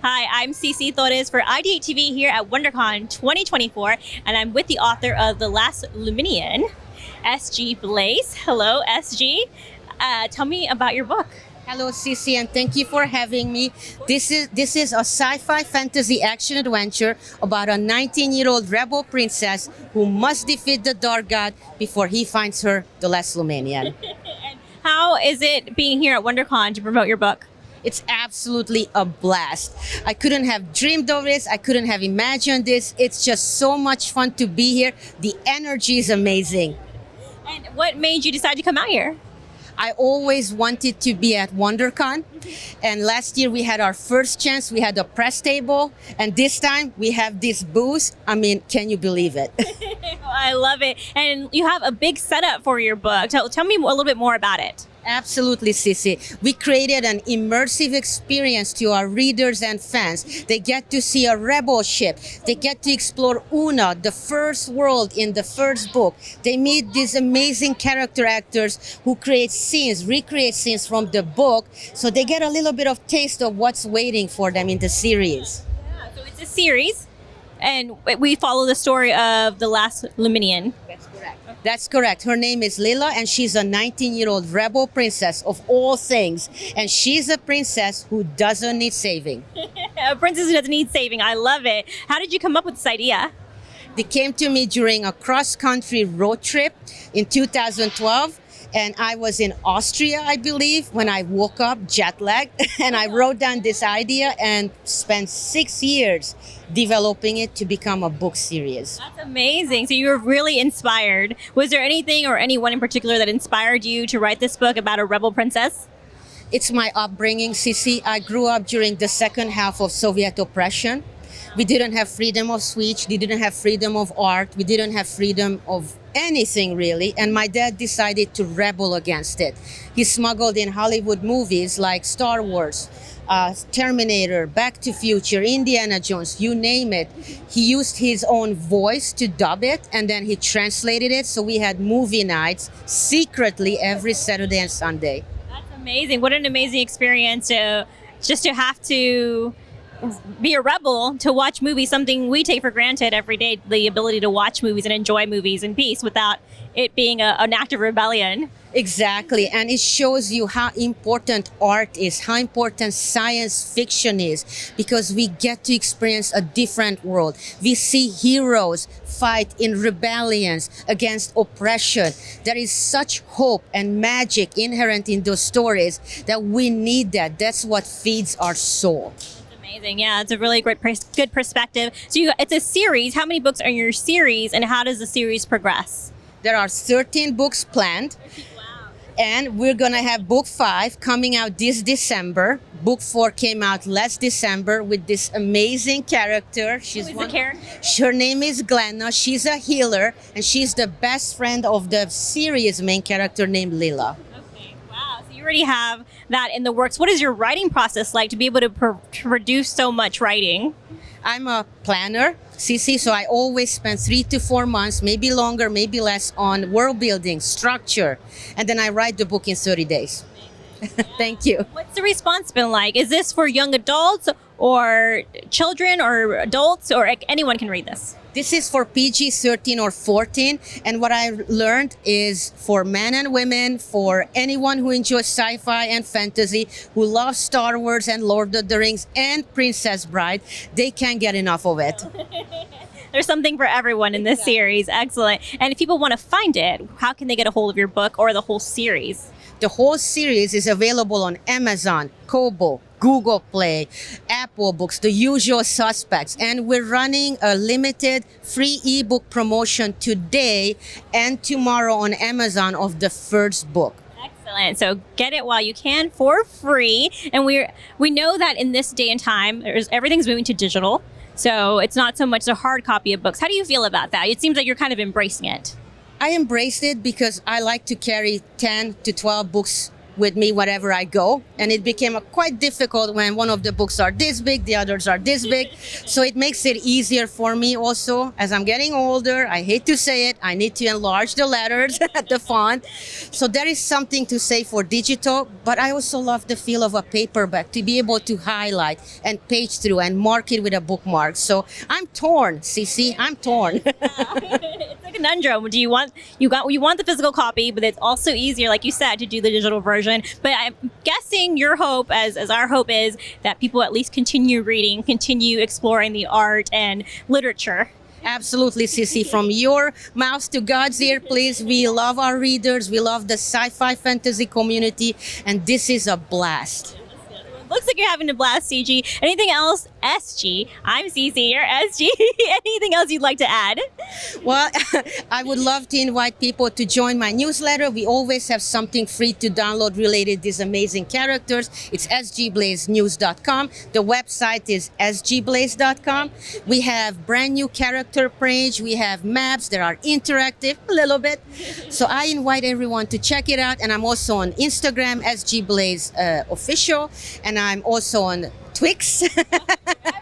Hi, I'm CeCee Torres for IdeateTV here at Wondercon 2024, and I'm with the author of The Last Lumenian, SG Blaise. Hello, SG. Tell me about your book. Hello, CeCee, and thank you for having me. This is a sci-fi fantasy action adventure about a 19-year-old rebel princess who must defeat the Dark God before he finds her, the Last Lumenian. And how is it being here at Wondercon to promote your book? It's absolutely a blast. I couldn't have dreamed of this. I couldn't have imagined this. It's just so much fun to be here. The energy is amazing. And what made you decide to come out here? I always wanted to be at Wondercon, and last year we had our first chance. We had a press table, and this time we have this booth. I mean, can you believe it? I love it. And you have a big setup for your book. Tell me a little bit more about it. Absolutely, CeCee. We created an immersive experience to our readers and fans. They get to see a rebel ship. They get to explore Una, the first world in the first book. They meet these amazing character actors who create scenes, recreate scenes from the book, so they get a little bit of taste of what's waiting for them in the series. Yeah, so it's a series, and we follow the story of the Last Lumenian. That's correct. That's correct. Her name is Lila, and she's a 19-year-old rebel princess of all things. And she's a princess who doesn't need saving. A princess who doesn't need saving. I love it. How did you come up with this idea? They came to me during a cross-country road trip in 2012. And I was in Austria, I believe, when I woke up jet-lagged. And I wrote down this idea and spent 6 years developing it to become a book series. That's amazing. So you were really inspired. Was there anything or anyone in particular that inspired you to write this book about a rebel princess? It's my upbringing, CeCee. I grew up during the second half of Soviet oppression. We didn't have freedom of speech. We didn't have freedom of art. We didn't have freedom of anything, really. And my dad decided to rebel against it. He smuggled in Hollywood movies like Star Wars, Terminator, Back to Future, Indiana Jones, you name it. He used his own voice to dub it, and then he translated it. So we had movie nights secretly every Saturday and Sunday. That's amazing. What an amazing experience just to have to be a rebel, to watch movies, something we take for granted every day, the ability to watch movies and enjoy movies in peace without it being an act of rebellion. Exactly, and it shows you how important art is, how important science fiction is, because we get to experience a different world. We see heroes fight in rebellions against oppression. There is such hope and magic inherent in those stories that we need that. That's what feeds our soul. Amazing. Yeah, it's a really good perspective. So it's a series. How many books are in your series, and how does the series progress? There are 13 books planned. Wow. And we're going to have book 5 coming out this December. Book 4 came out last December with this amazing character. Who is the character? Her name is Glenna. She's a healer, and she's the best friend of the series main character named Lila. You already have that in the works. What is your writing process like to be able to produce so much writing? I'm a planner, CeCee, so I always spend 3 to 4 months, maybe longer, maybe less, on world building, structure, and then I write the book in 30 days. Thank you. What's the response been like? Is this for young adults or children or adults, or anyone can read this? This is for PG-13 or 14, and what I learned is for men and women, for anyone who enjoys sci-fi and fantasy, who loves Star Wars and Lord of the Rings and Princess Bride, they can't get enough of it. There's something for everyone in this series. Excellent. And if people want to find it, how can they get a hold of your book or the whole series? The whole series is available on Amazon, Kobo, Google Play, Apple Books, the usual suspects. And we're running a limited free ebook promotion today and tomorrow on Amazon of the first book. Excellent. So get it while you can for free. And we know that in this day and time, everything's moving to digital. So it's not so much a hard copy of books. How do you feel about that? It seems like you're kind of embracing it. I embraced it because I like to carry 10 to 12 books with me wherever I go. And it became quite difficult when one of the books are this big, the others are this big. So it makes it easier for me also. As I'm getting older, I hate to say it, I need to enlarge the letters at the font. So there is something to say for digital, but I also love the feel of a paperback, to be able to highlight and page through and mark it with a bookmark. So I'm torn, CeCee, I'm torn. It's a conundrum. Do you want the physical copy, but it's also easier, like you said, to do the digital version. But I'm guessing your hope, as our hope is, that people at least continue reading, continue exploring the art and literature. Absolutely, CeCee. From your mouth to God's ear, please. We love our readers. We love the sci-fi fantasy community, and this is a blast. Looks like you're having a blast, CG. Anything else? SG. I'm CeCee, you're SG. Anything else you'd like to add? Well, I would love to invite people to join my newsletter. We always have something free to download related to these amazing characters. It's sgblaisenews.com. The website is sgblaise.com. We have brand new character page. We have maps that are interactive a little bit. So I invite everyone to check it out. And I'm also on Instagram, SG Official. And I'm also on Twix.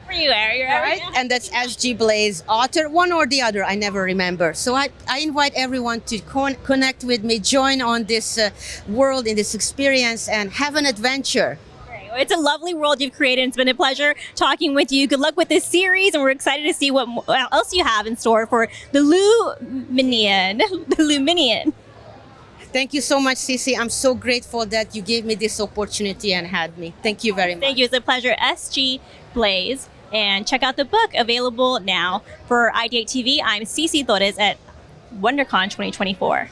Everywhere, you're right? And that's SG Blaise author, one or the other, I never remember. So I invite everyone to connect with me, join on this world, in this experience, and have an adventure. Well, it's a lovely world you've created. It's been a pleasure talking with you. Good luck with this series, and we're excited to see what else you have in store for the Lumenian. The Lumenian. Thank you so much, CeCee. I'm so grateful that you gave me this opportunity and had me. Thank you very much. Thank you. It's a pleasure. SG Blaise. And check out the book, available now for IdeateTV. I'm CeCee Torres at Wondercon 2024.